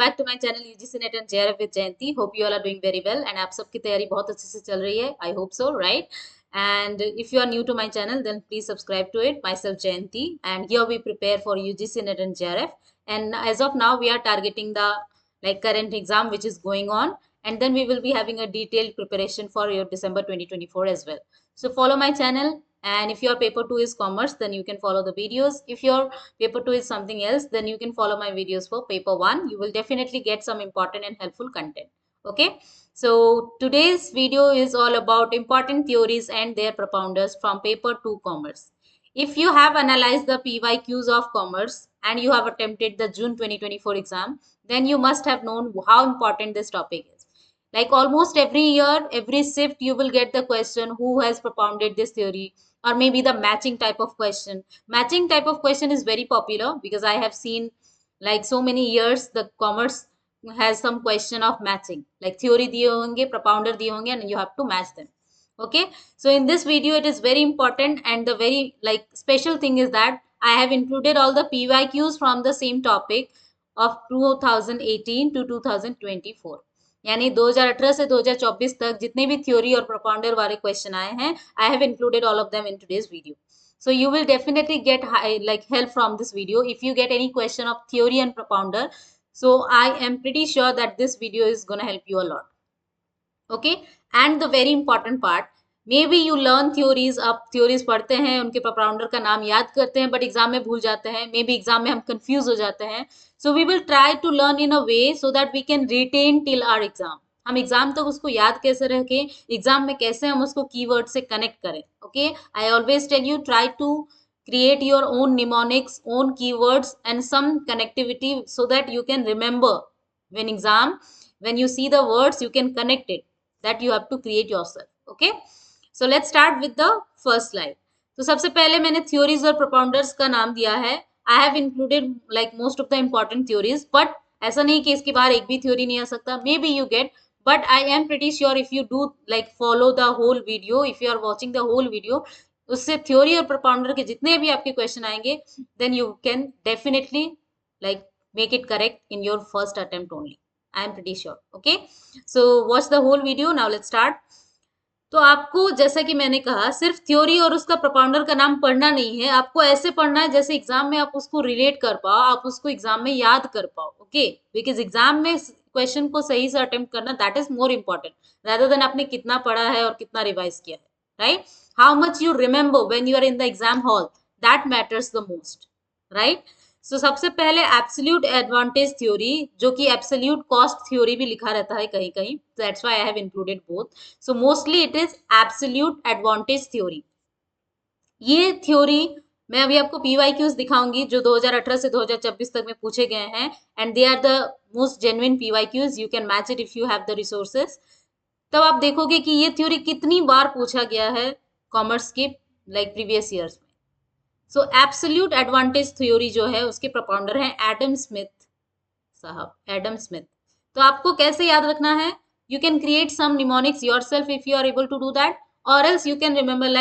Back to my channel UGC NET and JRF with Jayanti. Hope you all are doing very well and आप सबकी तैयारी बहुत अच्छे से चल रही है. I hope so, right? And if you are new to my channel, then please subscribe to it. Myself Jayanti, and here we prepare for UGC NET and JRF. And as of now, we are targeting the current exam which is going on, and then we will be having a detailed preparation for your December 2024 as well. So follow my channel, and if your paper 2 is commerce, then you can follow the videos. If your paper 2 is something else, then you can follow my videos for paper 1. You will definitely get some important and helpful content. Okay, so today's video is all about important theories and their propounders from paper 2 commerce. If you have analyzed the PYQs of commerce and you have attempted the June 2024 exam, then you must have known how important this topic is. Like almost every year, every shift, you will get the question who has propounded this theory, or maybe the matching type of question. Matching type of question is very popular because I have seen like so many years the commerce has some question of matching, like theory diye honge, propounder diye honge, and you have to match them. Okay, so in this video it is very important, and the very special thing is that I have included all the PYQs from the same topic of 2018 to 2024. यानी 2018 से 2024 तक जितने भी theory और propounder वाले question आए हैं, I have included all of them in today's video. So you will definitely get help from this video if you get any question of theory and propounder. So I am pretty sure that this video is going to help you a lot. Okay, and the very important part, maybe you learn theories. आप theories पढ़ते हैं, उनके propounder का नाम याद करते हैं, but exam में भूल जाते हैं. Maybe exam में हम confuse हो जाते हैं. So we will try to learn in a way so that we can retain till our exam. हम एग्जाम तक उसको याद कैसे रखें, एग्जाम में कैसे हम उसको कीवर्ड से कनेक्ट करें. Okay, I always tell you, try to create your own mnemonics, own keywords, and some connectivity so that you can remember when exam, when you see the words, you can connect it. That you have to create yourself. Okay, so let's start with the first slide. तो सबसे पहले मैंने theories और propounders का नाम दिया है. I have included like most of the important theories, but ऐसा नहीं कि इसके बाहर एक भी theory नहीं आ सकता. Maybe you get, but I am pretty sure if you do follow the whole video, if you are watching the whole video, उससे theory और propounder के जितने भी आपके question आएंगे, then you can definitely make it correct in your first attempt only. I am pretty sure. Okay, so watch the whole video. Now let's start. तो आपको जैसा कि मैंने कहा, सिर्फ थ्योरी और उसका प्रोपाउंडर का नाम पढ़ना नहीं है, आपको ऐसे पढ़ना है जैसे एग्जाम में आप उसको रिलेट कर पाओ, आप उसको एग्जाम में याद कर पाओ. ओके, बिकॉज एग्जाम में क्वेश्चन को सही से अटेम्प्ट करना, that is more important rather than आपने कितना पढ़ा है और कितना रिवाइज किया है. Right, how much you remember when you are in the exam hall, that matters the most. Right, so सबसे पहले एब्सोल्यूट एडवांटेज थ्योरी, जो कि एब्सोल्यूट कॉस्ट थ्योरी भी लिखा रहता है कहीं कहीं, that's why I have included both. So mostly it is absolute advantage theory. ये थ्योरी मैं अभी आपको PYQs दिखाऊंगी जो 2018 से 2024 तक में पूछे गए हैं, and they are the most genuine PYQs. You can match it if you have the resources. तब आप देखोगे कि ये थ्योरी कितनी बार पूछा गया है कॉमर्स के प्रीवियस ईयर्स में. सो एब्सोल्यूट एडवांटेज थ्योरी जो है उसके प्रोपाउंडर हैं एडम स्मिथ साहब, एडम स्मिथ. तो आपको कैसे याद रखना है, you can create some mnemonics yourself if you are able to do that, और else you can remember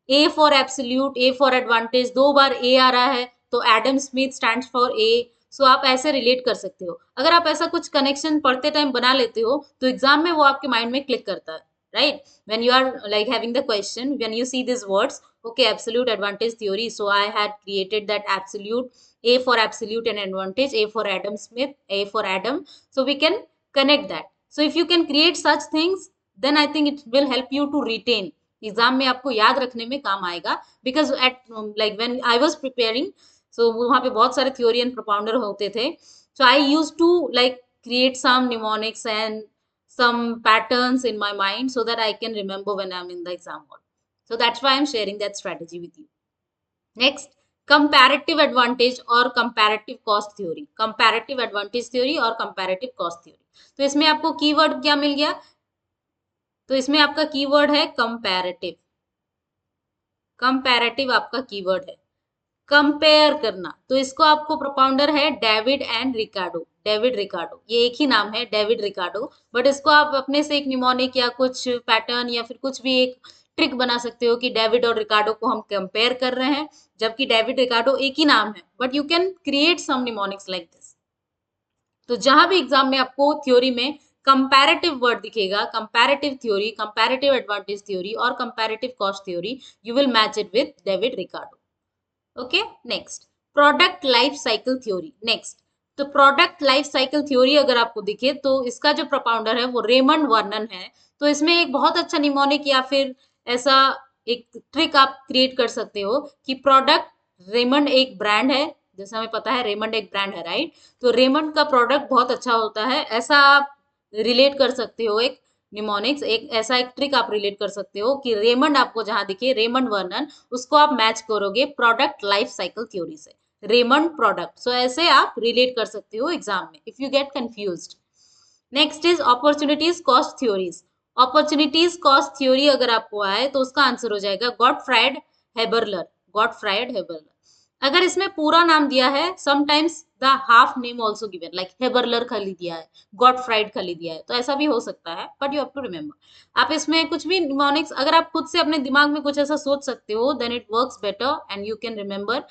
A for absolute, A for advantage, 2 बार ए आ रहा है तो Adam Smith stands for A. So आप ऐसे रिलेट कर सकते हो. अगर आप ऐसा कुछ कनेक्शन पढ़ते टाइम बना लेते हो तो एग्जाम में वो आपके माइंड में क्लिक करता है. Right, when you are having the question, when you see these words, okay, absolute advantage theory, so I had created that absolute, A for absolute and advantage, A for Adam Smith, A for Adam, so we can connect that. So if you can create such things, then I think it will help you to retain. Exam में आपको याद रखने में काम आएगा, because at when I was preparing, so वहाँ पे बहुत सारे theory and propounder होते थे, so I used to create some mnemonics and some patterns in my mind so that I can remember when I'm in the exam hall. So that's why I'm sharing that strategy with you. Next, comparative advantage और comparative cost theory. Comparative advantage theory और comparative cost theory. तो इसमें आपको keyword क्या मिल गया, तो इसमें आपका कीवर्ड है comparative. comparative आपका कीवर्ड है, कंपेयर करना. तो इसको आपको प्रोपाउंडर है David and Ricardo. David Ricardo, ये एक ही नाम है, डेविड रिकार्डो, बट इसको आप अपने से एक निमोनिक या कुछ पैटर्न या फिर कुछ भी एक ट्रिक बना सकते हो कि डेविड और रिकार्डो को हम कंपेयर कर रहे हैं, जबकि डेविड रिकार्डो एक ही नाम है, but you can create some mnemonics like this. तो जहां भी एग्जाम में आपको थ्योरी में कंपैरेटिव वर्ड दिखेगा, comparative theory, comparative advantage theory और comparative cost theory, you will match it with David Ricardo. Okay, next product life cycle theory. Next, तो product life cycle theory अगर आपको दिखे तो इसका जो प्रोपाउंडर है वो रेमंड वर्नन है। तो इसमें एक बहुत अच्छा निमोनिक या फिर ऐसा एक ट्रिक आप क्रिएट कर सकते हो कि प्रोडक्ट, रेमंड एक ब्रांड है, जैसे हमें पता है रेमंड एक ब्रांड है, राइट? तो रेमंड का प्रोडक्ट बहुत अच्छा होता है, ऐसा आप रिलेट कर सकते हो। एक निमोनिक्स, एक ऐसा एक ट्रिक आप रिलेट कर सकते हो कि रेमंड आपको जहां दिखे, रेमंड वर्नन, उसको आप मैच करोगे प्रोडक्ट लाइफ साइकिल थ्योरी से, रेमंड प्रोडक्ट। सो ऐसे आप रिलेट कर सकते हो एग्जाम में if you get confused. Next is opportunities cost theories. Opportunities cost theory अगर आपको आए तो उसका आंसर हो जाएगा गॉटफ्राइड हेबरलर, गॉटफ्राइड हेबरलर। अगर इसमें पूरा नाम दिया है, sometimes the half name also given, like Haberler खाली दिया है, गॉटफ्राइड खाली दिया है, तो ऐसा भी हो सकता है, but you have to remember. आप इसमें कुछ भी निमोनिक्स अगर आप खुद से अपने दिमाग में कुछ ऐसा सोच सकते हो, then it works better and you can remember.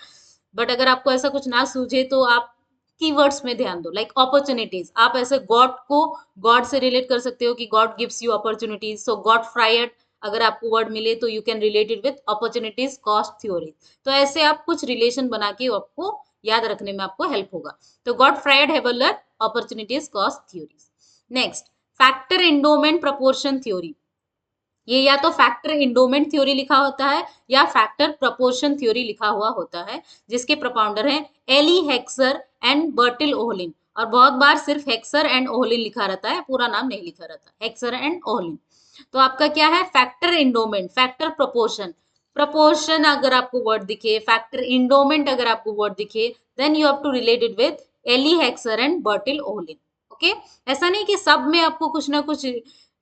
But अगर आपको ऐसा कुछ ना सूझे तो आप कीवर्ड्स में ध्यान दो, लाइक अपॉर्चुनिटीज, आप ऐसे गॉड को गॉड से रिलेट कर सकते हो कि God gives you opportunities, so God fried अगर आपको वर्ड मिले तो you can relate it with opportunities cost theory. तो ऐसे आप कुछ रिलेशन बना के आपको याद रखने में आपको हेल्प होगा। तो Gottfried Haberler, opportunities cost theories. Next, factor endowment proportion theory. ये या तो फैक्टर इंडोमेंट थ्योरी लिखा होता है या फैक्टर प्रपोर्शन थ्योरी लिखा हुआ होता है, जिसके प्रोपाउंडर हैं Eli Heckscher and Bertil Ohlin. और बहुत बार सिर्फ हेक्सर एंड ओहलिन लिखा रहता है, पूरा नाम नहीं लिखा रहता, हेक्सर एंड ओहलिन। तो आपका क्या है, factor endowment, factor proportion. Proportion अगर आपको वर्ड दिखे, फैक्टर इंडोमेंट अगर आपको वर्ड दिखे, then you have to relate it with Eli Heckscher and Bertil Ohlin. Okay, ऐसा नहीं कि सब में आपको कुछ ना कुछ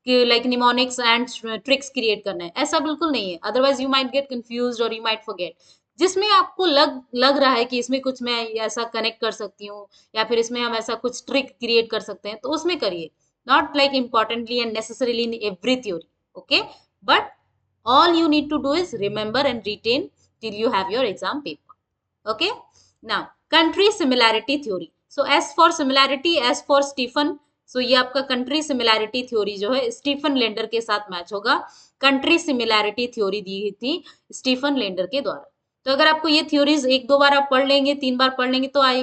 कि like mnemonics and tricks create करना है, ऐसा बिल्कुल नहीं है, otherwise you might get confused और यू माइट फॉरगेट। जिसमें आपको लग रहा है कि इसमें कुछ मैं ऐसा कनेक्ट कर सकती हूँ या फिर इसमें हम ऐसा कुछ ट्रिक क्रिएट कर सकते हैं, तो उसमें करिए, not like importantly and necessarily in every theory. Okay, but all you need to do is remember and retain till you have your exam paper. Okay, now country similarity theory. So as for similarity, as for Stephen, so ये आपका country similarity theory जो है Stephen lender के साथ match होगा। Country similarity theory दी थी Stephen lender के द्वारा। तो अगर आपको ये थ्योरीज एक दो बार आप पढ़ लेंगे, तीन बार पढ़ लेंगे, तो I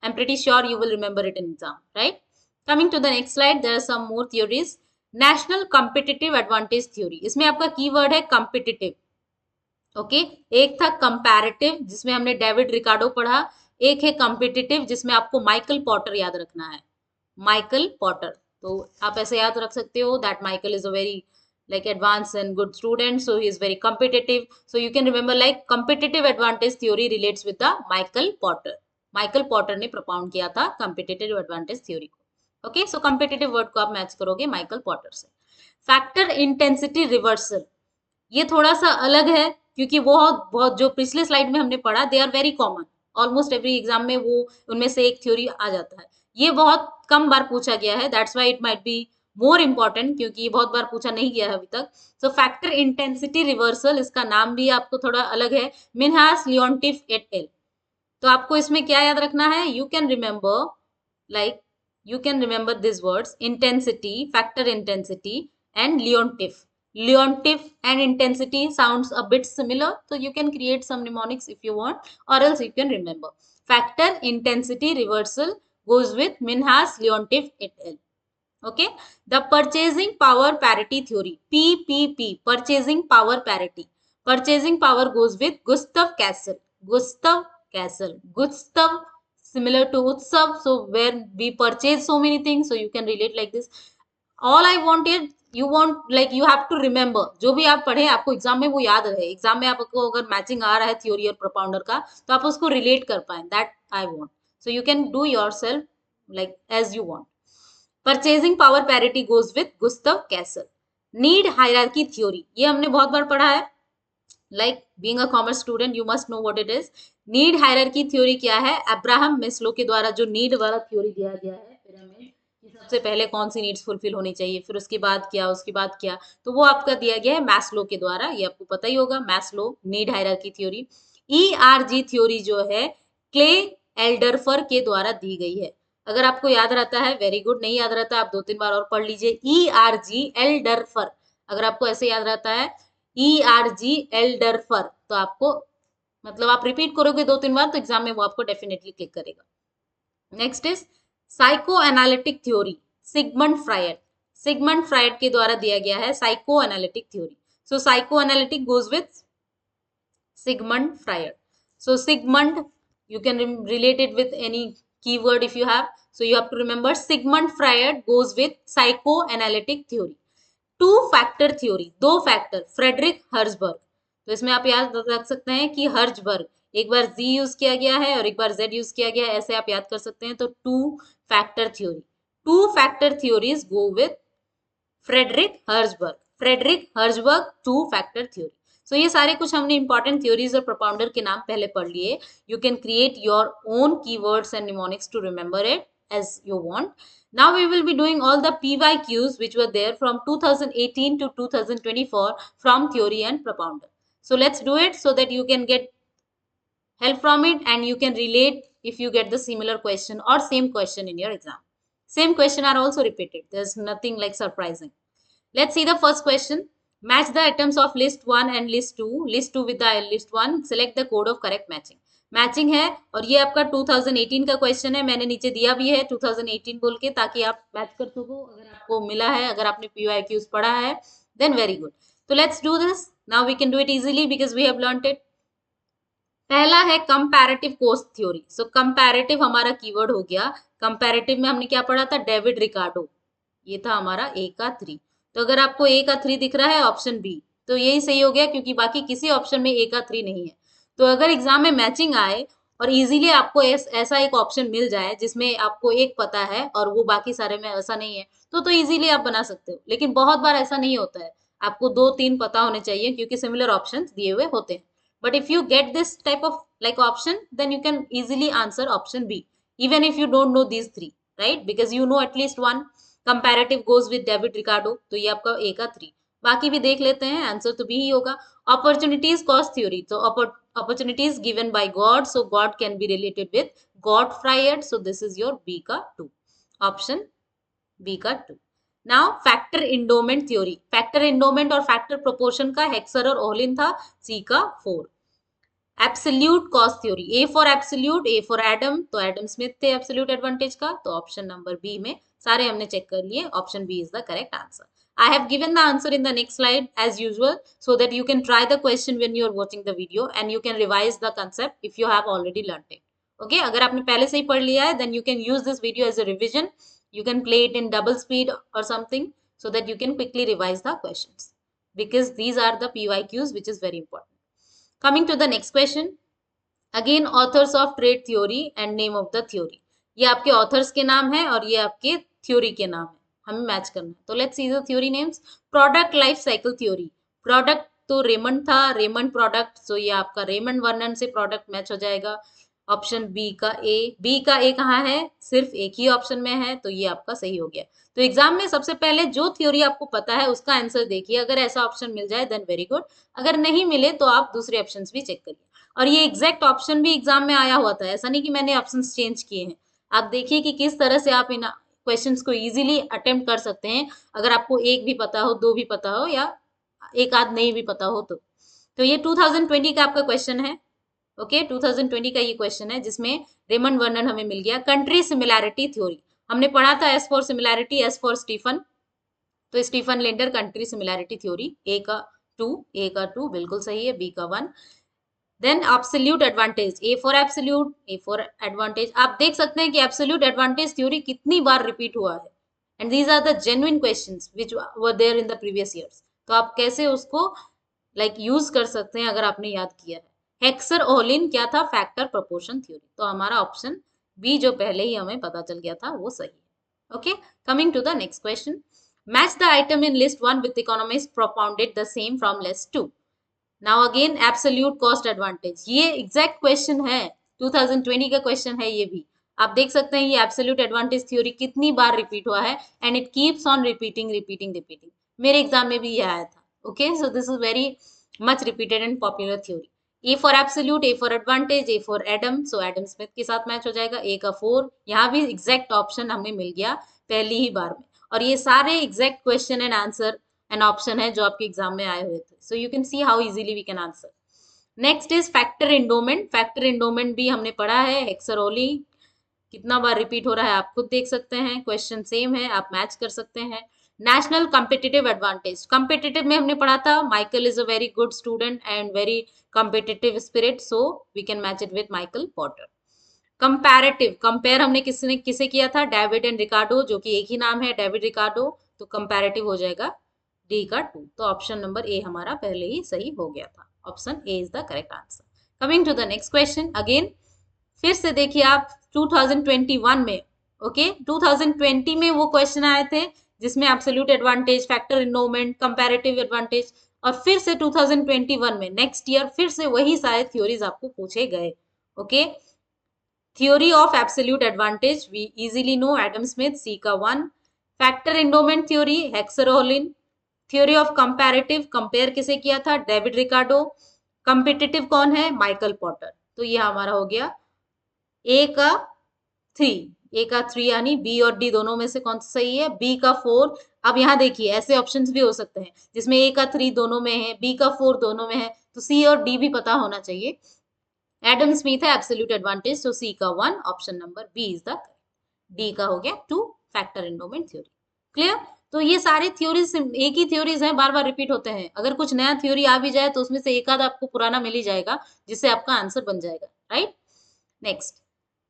am pretty sure you will remember it in exam, right? Coming to the next slide, there are some more theories. National competitive advantage theory, इसमें आपका कीवर्ड है कॉम्पिटिटिव। ओके, एक था कंपैरेटिव जिसमें हमने डेविड रिकार्डो पढ़ा, एक है कॉम्पिटिटिव जिसमें आपको माइकल पॉटर याद रखना है, माइकल पॉटर। तो आप ऐसे याद रख सकते हो that Michael is a very like advanced and good student, so he is very competitive, so you can remember like competitive advantage theory relates with the Michael Porter. Michael Porter ने propound किया था competitive advantage theory को। Okay, सो competitive word को आप match करोगे Michael Potter से। Factor intensity reversal, ये थोड़ा सा अलग है क्योंकि वो बहुत जो पिछले स्लाइड में हमने पढ़ा, they are very common, almost every exam में वो उनमें से एक थ्योरी आ जाता है। ये बहुत कम बार पूछा गया है, that's why it might be more important, क्योंकि ये बहुत बार पूछा नहीं गया है अभी तक। सो फैक्टर इंटेंसिटी रिवर्सल, इसका नाम भी आपको थोड़ा अलग है, मिनहास लियोन्टिफ एट एल। तो आपको इसमें क्या याद रखना है, you can remember like you can remember these words intensity, factor intensity and Leontief. Leontief and intensity sounds a bit similar, so you can create some mnemonics if you want, or else you can remember. Factor intensity reversal goes with Minhas Leontief et al. Okay, the purchasing power parity theory, PPP, purchasing power parity. Purchasing power goes with Gustav Cassel. Gustav Cassel, Gustav similar to Utsav, so where we purchase so many things, so you can relate like this. All I want is you want like you have to remember, जो भी आप पढ़े आपको exam में वो याद रहे, exam में आपको अगर मैचिंग आ रहा है थ्योरी और प्रोपाउंडर का तो आप उसको रिलेट कर पाए, that I want, so you can do yourself like as you want. Purchasing power parity goes with Gustav Cassel. Need hierarchy theory, ये हमने बहुत बार पढ़ा है, like being a commerce student you must know what it is. Need hierarchy theory क्या है, Abraham Maslow के द्वारा जो नीड वाला थ्योरी दिया गया है पिरामिड कि सबसे पहले कौन सी नीड्स फुलफिल होनी चाहिए, फिर उसके बाद क्या, उसके बाद क्या, तो वो आपका दिया गया है मैस्लो के द्वारा, ये आपको पता ही होगा, Maslow need hierarchy theory. ERG theory जो है क्ले एल्डरफर के द्वारा दी गई है। अगर आपको याद रहता है वेरी गुड, नहीं याद रहता आप 2-3 बार और पढ़ लीजिए। ERG एल्डरफर, अगर आपको ऐसे याद रहता है ERG एल्डरफर, तो आपको मतलब आप रिपीट करोगे 2-3 बार तो एग्जाम में वो आपको डेफिनेटली क्लिक करेगा। Next is psycho analytic theory, Sigmund Freud. Sigmund Freud के द्वारा दिया गया है psycho analytic theory. So psychoanalytic goes with Sigmund Freud. So Sigmund, you can relate it with any keyword if you have. So you have to remember Sigmund Freud goes with psychoanalytic theory. To factor theory, दो factor, Frederick Herzberg. तो इसमें आप याद रख सकते हैं कि Herzberg, एक बार जी यूज किया गया है और एक बार जेड यूज किया गया है, ऐसे आप याद कर सकते हैं। तो two factor theory, two factor theories go with Frederick Herzberg, Frederick Herzberg two factor theory. So ये सारे कुछ हमने इंपॉर्टेंट थ्योरीज और प्रोपाउंडर के नाम पहले पढ़ लिए। You can create your own keywords and mnemonics to remember it as you want. Now we will be doing all the PYQs which were there from 2018 to 2024 from theory and propounder. So let's do it so that you can get help from it and you can relate if you get the similar question or same question in your exam. Same question are also repeated. There's nothing like surprising. Let's see the first question. Match the items of list 1 and list 2. List 2 with the list 1. Select the code of correct matching. Matching है और ये आपका 2018 का question है, मैंने नीचे दिया भी है 2018 बोल के, ताकि आप मैच कर सको। अगर आपको मिला है, अगर आपने PYQs पढ़ा है, देन वेरी गुड। तो let's do this now, we can do it easily because we have learned it. पहला है comparative cost theory. So comparative हमारा कीवर्ड हो गया। कंपैरेटिव में हमने क्या पढ़ा था? डेविड रिकार्डो, ये था हमारा ए का 3। तो अगर आपको ए का 3 दिख रहा है ऑप्शन बी, तो यही सही हो गया, क्योंकि बाकी किसी ऑप्शन में ए का 3 नहीं है। तो अगर एग्जाम में मैचिंग आए और इजीली आपको ऐसा एक ऑप्शन मिल जाए जिसमें आपको एक पता है और वो बाकी सारे में ऐसा नहीं है, तो इजीली आप बना सकते हो। लेकिन बहुत बार ऐसा नहीं होता है, आपको 2-3 पता होने चाहिए क्योंकि सिमिलर ऑप्शन दिए हुए होते हैं। But if you get this type of like option, then you can easily answer option B, even if you don't know these 3, right? Because you know at least one. Comparative goes with David Ricardo, तो ये आपका A का 3। बाकी भी देख लेते हैं, answer तो B ही होगा। Opportunities cost theory, तो opportunities given by God, so God can be related with Gottfried, so this is your B का 2, option B का 2। Now factor endowment theory, factor endowment और फैक्टर प्रोपोर्शन का Heckscher और Ohlin था, सी का 4। Absolute cost theory, A for absolute, A for Adam, तो Adam Smith थे absolute advantage का, तो ऑप्शन नंबर बी में सारे हमने चेक कर लिए, option B is the correct answer. I have given the answer in the next slide as usual so that you can try the question when you are watching the video and you can revise the concept if you have already learned it. Okay, अगर आपने पहले से ही पढ़ लिया है then you can use this video as a revision. You can play it in double speed or something so that you can quickly revise the questions because these are the PYQs which is very important. Coming to the next question, again authors of trade theory and name of the theory. ये आपके authors के नाम है और ये आपके theory के नाम है, हमें मैच करना है। तो let's see the theory names. Product life cycle theory, product तो रेमंड था, रेमंड प्रोडक्ट, सो ये आपका रेमंड वर्नन से प्रोडक्ट मैच हो जाएगा, ऑप्शन बी का ए। बी का ए कहाँ है? सिर्फ एक ही ऑप्शन में है, तो ये आपका सही हो गया। तो एग्जाम में सबसे पहले जो थ्योरी आपको पता है उसका आंसर देखिए, अगर ऐसा ऑप्शन मिल जाए देन वेरी गुड, अगर नहीं मिले तो आप दूसरे ऑप्शन भी चेक करिए। और ये एग्जैक्ट ऑप्शन भी एग्जाम में आया हुआ था, ऐसा नहीं कि मैंने ऑप्शन चेंज किए हैं। आप देखिए कि किस तरह से आप इन क्वेश्चंस को इजीली अटेम्प्ट कर सकते हैं, अगर आपको एक भी पता हो, दो भी पता हो या एक आध नहीं भी पता हो तो ये 2020 का आपका क्वेश्चन है। ओके 2020 का ये क्वेश्चन है जिसमें रेमंड वर्नन हमें मिल गया। कंट्री सिमिलैरिटी थ्योरी हमने पढ़ा था, S for similarity, S for Stephen, तो Stephen Linder country similarity theory, A का 2 बिल्कुल सही है, बी का 1। Then absolute advantage, A for absolute, A for advantage. आप देख सकते हैं कि एब्सोल्यूट एडवांटेज थ्योरी कितनी बार रिपीट हुआ है and these are the genuine questions which were there in the previous years. तो आप कैसे उसको यूज कर सकते हैं अगर आपने याद किया है। हेक्सर ओहलिन क्या था? फैक्टर प्रोपोर्शन थ्योरी, तो हमारा ऑप्शन बी जो पहले ही हमें पता चल गया था वो सही है। Okay, coming to the next question, match the item in list 1 with economist propounded the same from list 2। Now again absolute cost advantage, ये एग्जैक्ट क्वेश्चन है, 2020 का क्वेश्चन है ये भी। आप देख सकते हैं ये एब्सोल्यूट एडवांटेज थ्योरी कितनी बार रिपीट हुआ है and it keeps on repeating. मेरे एग्जाम में भी ये आया था। Okay, so this is very much repeated and popular theory. A for absolute, A for advantage, A for Adam, so Adam Smith के साथ मैच हो जाएगा। ए का 4, यहाँ भी एग्जैक्ट ऑप्शन हमें मिल गया पहली ही बार में, और ये सारे exact question and answer and option है जो आपके एग्जाम में आए हुए थे, so you can see how easily we can answer. Next is factor endowment. Factor endowment भी हमने पढ़ा है, हेक्सरोली कितना बार रिपीट हो रहा है आप खुद देख सकते हैं, क्वेश्चन सेम है, आप मैच कर सकते हैं। नेशनल कॉम्पिटिटिव एडवांटेज, कॉम्पिटिटिव में हमने पढ़ा था Michael is a very good student and very competitive spirit, so we can match it with Michael Porter. Comparative, compare हमने किसने किसे किया था, डेविड एंड रिकार्डो, जो कि एक ही नाम है डेविड रिकार्डो, तो कंपैरेटिव हो जाएगा डी का 2, तो ऑप्शन नंबर ए हमारा पहले ही सही हो गया था, option A is the correct answer. Coming to the next question, again फिर से देखिए आप 2021 में, ओके 2020 में वो क्वेश्चन आए थे जिसमें absolute advantage, factor endowment, comparative advantage, और फिर से 2021 में नेक्स्ट ईयर फिर से वही सारे थ्योरीज आपको पूछे गए, okay. Theory of absolute advantage we easily know, Adam Smith, C का 1। Factor endowment theory, Heckscher Ohlin. Theory of comparative, compare किसे किया था, डेविड रिकार्डो। कॉम्पिटिटिव कौन है, माइकल पॉटर, तो ये हमारा हो गया ए का 3, ए का 3 यानी बी और डी दोनों में से कौन सा सही है, बी का 4। अब यहाँ देखिए ऐसे ऑप्शंस भी हो सकते हैं जिसमें ए का 3 दोनों में है, बी का 4 दोनों में है, तो सी और डी भी पता होना चाहिए। एडम स्मिथ है एब्सोल्यूट एडवांटेज, तो सी का 1, option number B is the, D का हो गया 2, फैक्टर एंडोमेंट थ्योरी। क्लियर, तो ये सारे थ्योरीज एक ही थ्योरीज हैं, बार बार रिपीट होते हैं, अगर कुछ नया थ्योरी आ भी जाए तो उसमें से एक आध आपको पुराना मिल ही जाएगा जिससे आपका आंसर बन जाएगा, right. Next,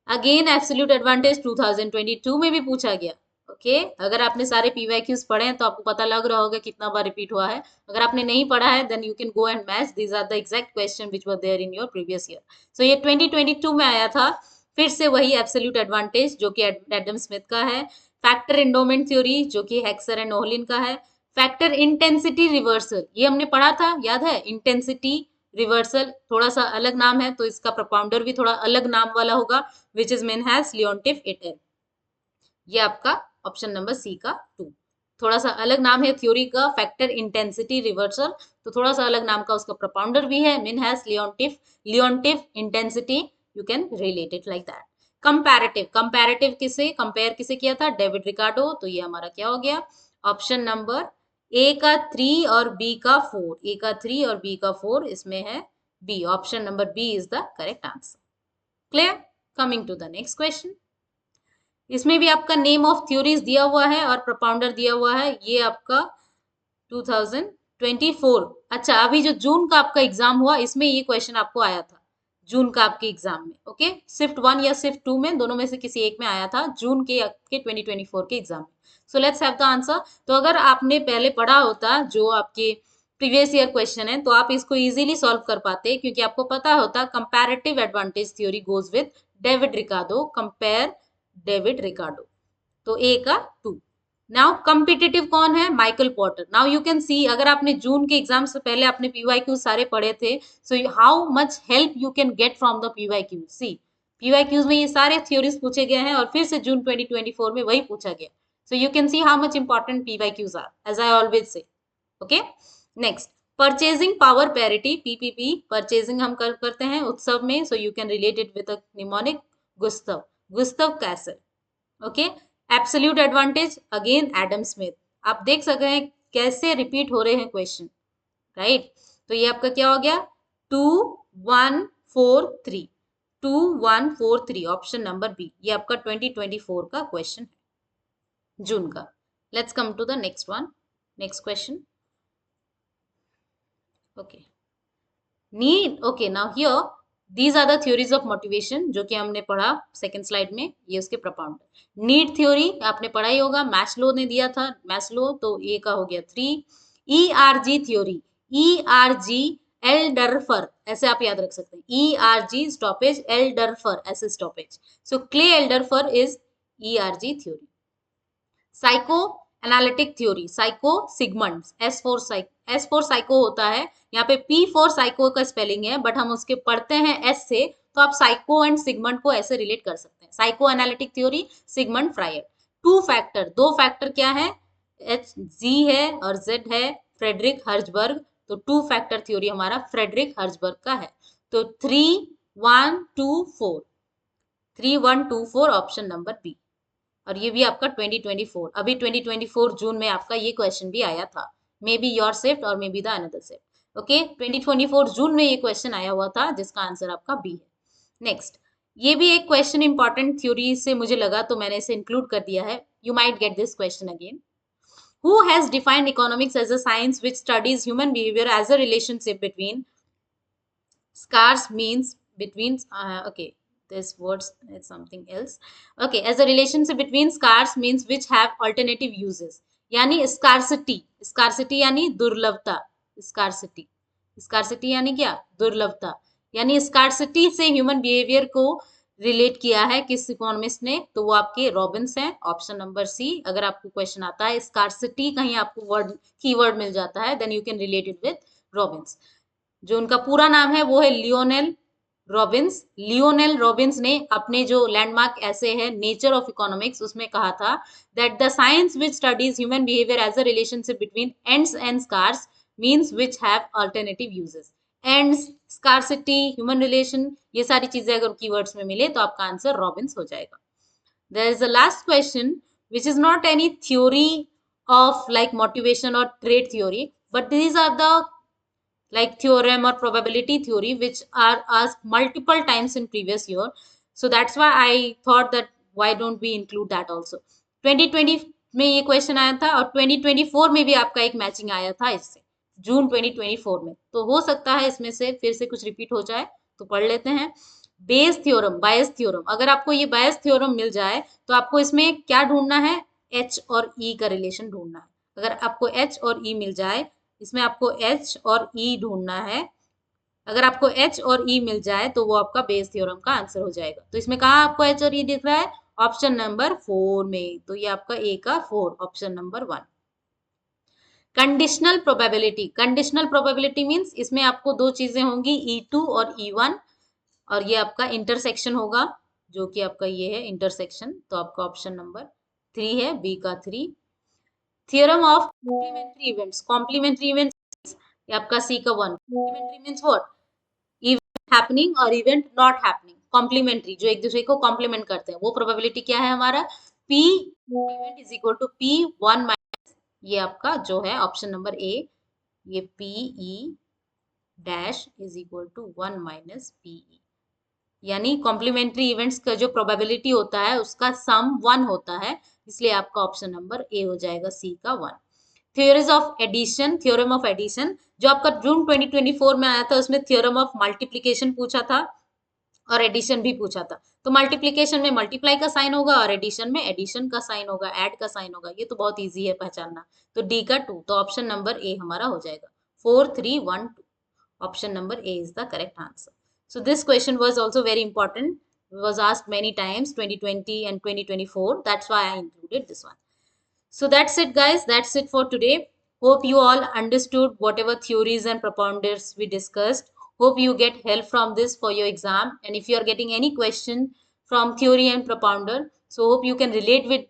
again absolute advantage 2022 में भी पूछा गया, ओके अगर आपने सारे पीवाईक्यूज पढ़े हैं तो आपको पता लग रहा होगा कितना बार रिपीट हुआ है, अगर आपने नहीं पढ़ा है then you can go and match, these are the exact question which were there in your previous year. So ये 2022 में आया था, फिर से वही एब्सोल्यूट एडवांटेज जो कि एडम स्मिथ का है। फैक्टर एंडोमेंट थ्योरी जो कि हेक्सर एंड ओहलिन का है। फैक्टर इंटेंसिटी रिवर्सल, ये हमने पढ़ा था, याद है, इंटेंसिटी रिवर्सल थोड़ा सा अलग नाम है तो इसका प्रोपाउंडर भी थोड़ा अलग नाम वाला होगा, which is Minhas Leontief et al, ये आपका ऑप्शन नंबर सी का 2, थोड़ा सा अलग नाम है थ्योरी का, फैक्टर इंटेंसिटी रिवर्सल, तो थोड़ा सा अलग नाम का उसका प्रोपाउंडर भी है, Minhas Leontief intensity, you can relate it like that. Comparative, comparative किसे, कंपेयर किसे किया था, डेविड रिकार्डो, तो ये हमारा क्या हो गया, ऑप्शन नंबर ए का 3 और बी का 4, ए का 3 और बी का 4, इसमें है B, option number B is the correct answer. Clear, coming to the next question, इसमें भी आपका नेम ऑफ थ्योरीज दिया हुआ है और प्रोपाउंडर दिया हुआ है, ये आपका 2024, अच्छा अभी जो जून का आपका एग्जाम हुआ इसमें ये क्वेश्चन आपको आया था, जून का आपके एग्जाम में, ओके शिफ्ट 1 या शिफ्ट 2 में, दोनों में से किसी एक में आया था, जून के आपके 2024 के एग्जाम में। So let's have the answer, तो अगर आपने पहले पढ़ा होता जो आपके प्रीवियस ईयर क्वेश्चन है तो आप इसको इजीली सॉल्व कर पाते, क्योंकि आपको पता होता comparative advantage theory goes with David Ricardo, compare David Ricardo, तो ए का 2। नाउ कॉम्पिटिटिव कौन है, Michael Potter. Now you can सी, अगर आपने जून के एग्जाम से पहले अपने पीवाईक्यू सारे पढ़े थे, so how much help you can get from the PYQ, see PYQs में ये सारे थ्योरीज पूछे गए हैं और फिर से जून 2024 में वही पूछा गया, so you can see how much important PYQs are, as I always say, okay. Next, purchasing power parity, PPP, purchasing हम करते हैं उत्सव में, so you can relate it with a mnemonic, Gustav Cassel, okay. Absolute advantage again Adam Smith, आप देख सकते हैं कैसे रिपीट हो रहे हैं क्वेश्चन, राइट। तो ये आपका क्या हो गया, 2143, 2143, ऑप्शन नंबर बी, ये आपका 2024 का क्वेश्चन है, जून का। Let's come to the next one, next question, okay need, okay now here these are the theories of motivation जो कि हमने पढ़ा सेकंड स्लाइड में, ये उसके प्रोपाउंडर। नीड थ्योरी आपने पढ़ा ही होगा, मैस्लो ने दिया था, मैस्लो, तो ए का हो गया 3। ERG थ्योरी, ERG एल्डरफर, ऐसे आप याद रख सकते हैं, ERG स्टॉपेज, एल्डरफर ऐसे stoppage, so Clay Alderfer is ERG theory. Psycho analytic theory, psycho Sigmund, S for psycho होता है, यहाँ पे P फोर साइको का स्पेलिंग है बट हम उसके पढ़ते हैं S से, तो आप साइको एंड सिगमंड को ऐसे रिलेट कर सकते हैं, psycho analytic theory, Sigmund fryer. 2 factor, 2 factor क्या है, G है और Z है, फ्रेडरिक हर्जबर्ग, तो 2 फैक्टर थ्योरी हमारा फ्रेडरिक हर्जबर्ग का है। तो 3124, 3124 ऑप्शन नंबर बी। और ये भी आपका 2024, अभी 2024 जून में आपका ये क्वेश्चन भी आया था, मे बी योर शिफ्ट और may be the another shift. Okay, 2024 जून में ये क्वेश्चन आया हुआ था, जिसका आंसर आपका बी है। नेक्स्ट, ये भी एक क्वेश्चन इंपॉर्टेंट थ्योरी से मुझे लगा, तो मैंने इसे इंक्लूड कर दिया है। You might get this question again. Who has defined economics as a science which studies human behavior as a relationship between scarce means between okay, this words is something else. Okay, as a relationship between scarce means which have alternative uses. यानी scarcity यानी दुर्लभता, scarcity scarcity यानी क्या, दुर्लभता। यानी scarcity से human behavior को relate किया है किस इकोनॉमिस्ट ने, तो वो आपके रॉबिन्स हैं, ऑप्शन नंबर सी। अगर आपको क्वेश्चन आता है स्कार्सिटी, कहीं आपको वर्ड कीवर्ड मिल जाता है, then you can relate it with Robbins. जो उनका पूरा नाम है वो है लियोनेल रॉबिन्स। लियोनेल रॉबिन्स ने अपने जो लैंडमार्क ऐसे है नेचर ऑफ इकोनॉमिक्स, उसमें कहा था that the science which studies human behaviour as a relationship between ends and scarce means which have alternative uses. Ends, scarcity, human relation, ये सारी चीजें अगर कीवर्ड्स में मिले तो आपका आंसर रॉबिन्स हो जाएगा। There is a last question which is not any theory of like motivation or trait theory, but these are the like theorem or probability theory which are asked multiple times in previous year. So that's why I thought that why don't we include that also. 2020 में ये question आया था और 2024 में भी आपका एक matching आया था इससे, जून 2024 में। तो हो सकता है इसमें से फिर से कुछ रिपीट हो जाए, तो पढ़ लेते हैं। बेस थ्योरम, बायस थ्योरम, अगर आपको ये बायस थ्योरम मिल जाए तो आपको इसमें क्या ढूंढना है, एच और ई का रिलेशन ढूंढना है। अगर आपको एच और ई मिल जाए, इसमें आपको एच और ई ढूंढना है। अगर आपको एच और ई मिल जाए तो वो आपका बेस थ्योरम का आंसर हो जाएगा। तो इसमें कहा आपको एच और ई दिख रहा है, ऑप्शन नंबर 4 में, तो ये आपका ए का 4, option number 1। Conditional probability, conditional probability means इसमें आपको दो चीजें होंगी, E2 और E1, और ये आपका इंटरसेक्शन होगा, जो कि आपका ये है इंटरसेक्शन, तो आपका ऑप्शन नंबर 3 है, बी का 3। Theorem of complementary events, complementary events ये आपका सी का 1। Complementary means what, event happening और इवेंट नॉट हैपनिंग, कॉम्प्लीमेंट्री जो एक दूसरे को कॉम्प्लीमेंट करते हैं, वो प्रोबेबिलिटी क्या है हमारा, P event is equal to P 1 minus, ये आपका जो है ऑप्शन नंबर ए, ये P E dash is equal to 1 minus P E. यानी कॉम्प्लीमेंट्री इवेंट्स का जो प्रोबेबिलिटी होता है उसका सम 1 होता है, इसलिए आपका ऑप्शन नंबर ए हो जाएगा, सी का 1। Theories of addition, theorem of addition जो आपका जून 2024 में आया था, उसमें थ्योरम ऑफ मल्टीप्लिकेशन पूछा था और एडिशन भी पूछा था। तो मल्टीप्लिकेशन में मल्टीप्लाई का साइन होगा और एडिशन में एडिशन का साइन होगा, ऐड का साइन होगा। ये तो बहुत ईजी है पहचानना। तो डी का 2, तो ऑप्शन नंबर ए हमारा हो जाएगा, 4 3 1 2, option number A is the correct answer. So this question was also very important. It was asked many times, 2020 and 2024. That's why I included this one. So that's it, guys. That's it for today. Hope you all understood whatever theories and propounders we discussed. Hope you get help from this for your exam. And if you are getting any question from theory and propounder, so hope you can relate with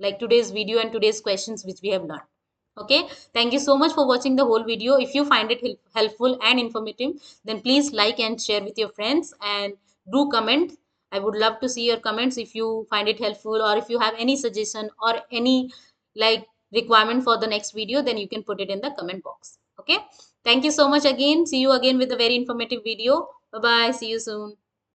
like today's video and today's questions which we have learned. Okay, thank you so much for watching the whole video. If you find it helpful and informative, then please like and share with your friends and do comment. I would love to see your comments if you find it helpful, or if you have any suggestion or any like requirement for the next video, then you can put it in the comment box. Okay, thank you so much again. See you again with a very informative video. Bye bye, see you soon.